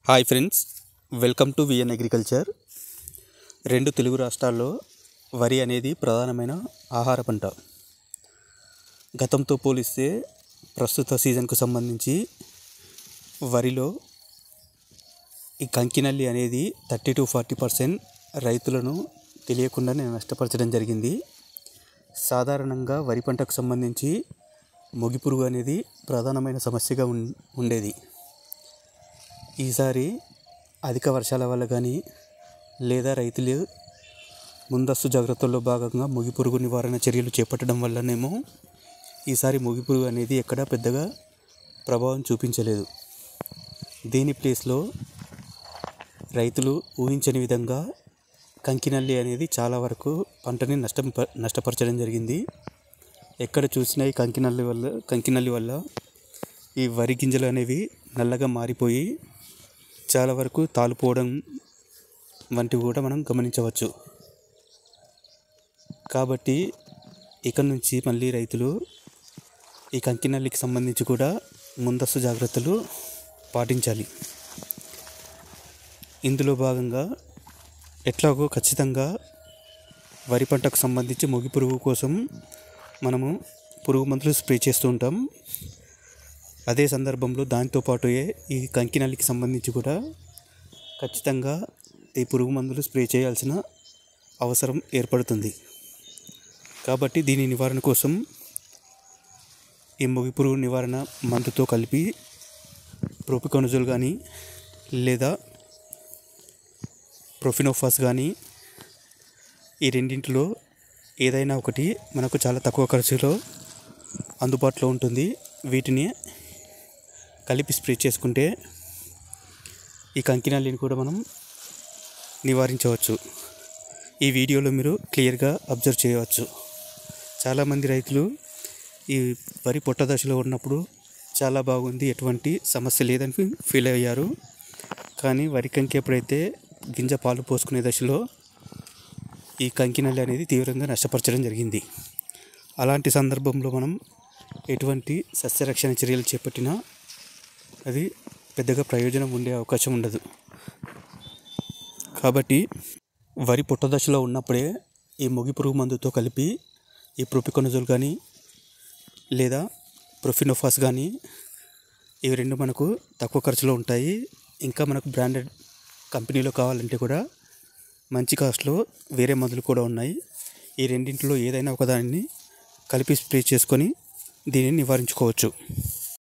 Hi friends, welcome to VN agriculture. రెండు తెలుగు రాష్ట్రాల్లో వరి అనేది ప్రధానమైన ఆహార పంట. గతంతో పోలిస్తే ప్రస్తుత సీజన్కు సంబంధించి వరిలో ఈ కంకినల్లి అనేది 30 to 40% రైతులను తెలియకుండానే నష్టపరచడం జరిగింది. సాధారణంగా వరి పంటకు సంబంధించి మొగి పురుగు అనేది ప్రధానమైన సమస్యగా ఉండేది. ఈసారి అధిక వర్షాల వల్ల కానీ లేదా రైతులు ముందస్తు జాగ్రత్తల్లో భాగంగా మొగి పురుగు నివారణ చర్యలు చేపట్టడం వల్లనేమో ఈసారి మొగి పురుగు అనేది ఎక్కడా పెద్దగా ప్రభావం చూపించలేదు. దీని ప్లేస్లో రైతులు ఊహించని విధంగా కంకినల్లి అనేది చాలా వరకు పంటని నష్టపరచడం జరిగింది. ఎక్కడ చూసినా ఈ కంకినల్లి వల్ల ఈ వరి గింజలు అనేవి నల్లగా మారిపోయి చాలా వరకు తాలిపోవడం వంటివి కూడా మనం గమనించవచ్చు. కాబట్టి ఇక నుంచి మళ్ళీ రైతులు ఈ కంకినల్లికి సంబంధించి కూడా ముందస్తు జాగ్రత్తలు పాటించాలి. ఇందులో భాగంగా ఎట్లాగో ఖచ్చితంగా వరి పంటకు సంబంధించి మొగి పురుగు కోసం మనము పురుగు మందులు స్ప్రే చేస్తూ ఉంటాం. అదే సందర్భంలో దాంతోపాటు ఈ కంకినల్లికి సంబంధించి కూడా ఖచ్చితంగా ఈ పురుగు మందులు స్ప్రే చేయాల్సిన అవసరం ఏర్పడుతుంది. కాబట్టి దీని నివారణ కోసం ఈ మొగి పురుగు నివారణ మందుతో కలిపి ప్రోపికోనజోల్ కానీ లేదా ప్రొఫినోఫాస్ కానీ ఈ రెండింటిలో ఏదైనా ఒకటి మనకు చాలా తక్కువ ఖర్చులో అందుబాటులో ఉంటుంది. వీటిని కలిపి స్ప్రే చేసుకుంటే ఈ కంకినల్లిని కూడా మనం నివారించవచ్చు. ఈ వీడియోలో మీరు క్లియర్గా అబ్జర్వ్ చేయవచ్చు. చాలామంది రైతులు ఈ వరి పొట్ట దశలో ఉన్నప్పుడు చాలా బాగుంది, ఎటువంటి సమస్య లేదని ఫీల్ అయ్యారు. కానీ వరి కంకి ఎప్పుడైతే గింజ పాలు పోసుకునే దశలో ఈ కంకినల్లి అనేది తీవ్రంగా నష్టపరచడం జరిగింది. అలాంటి సందర్భంలో మనం ఎటువంటి సస్యరక్షణ చర్యలు చేపట్టినా అది పెద్దగా ప్రయోజనం ఉండే అవకాశం ఉండదు. కాబట్టి వరి పొట్ట దశలో ఉన్నప్పుడే ఈ మొగి పురుగు మందుతో కలిపి ఈ ప్రొపికోనజోల్ కానీ లేదా ప్రొఫినోఫాస్ కానీ ఇవి రెండు మనకు తక్కువ ఖర్చులో ఉంటాయి. ఇంకా మనకు బ్రాండెడ్ కంపెనీలో కావాలంటే కూడా మంచి కాస్ట్లో వేరే మందులు కూడా ఉన్నాయి. ఈ రెండింటిలో ఏదైనా ఒకదాన్ని కలిపి స్ప్రే చేసుకొని దీనిని నివారించుకోవచ్చు.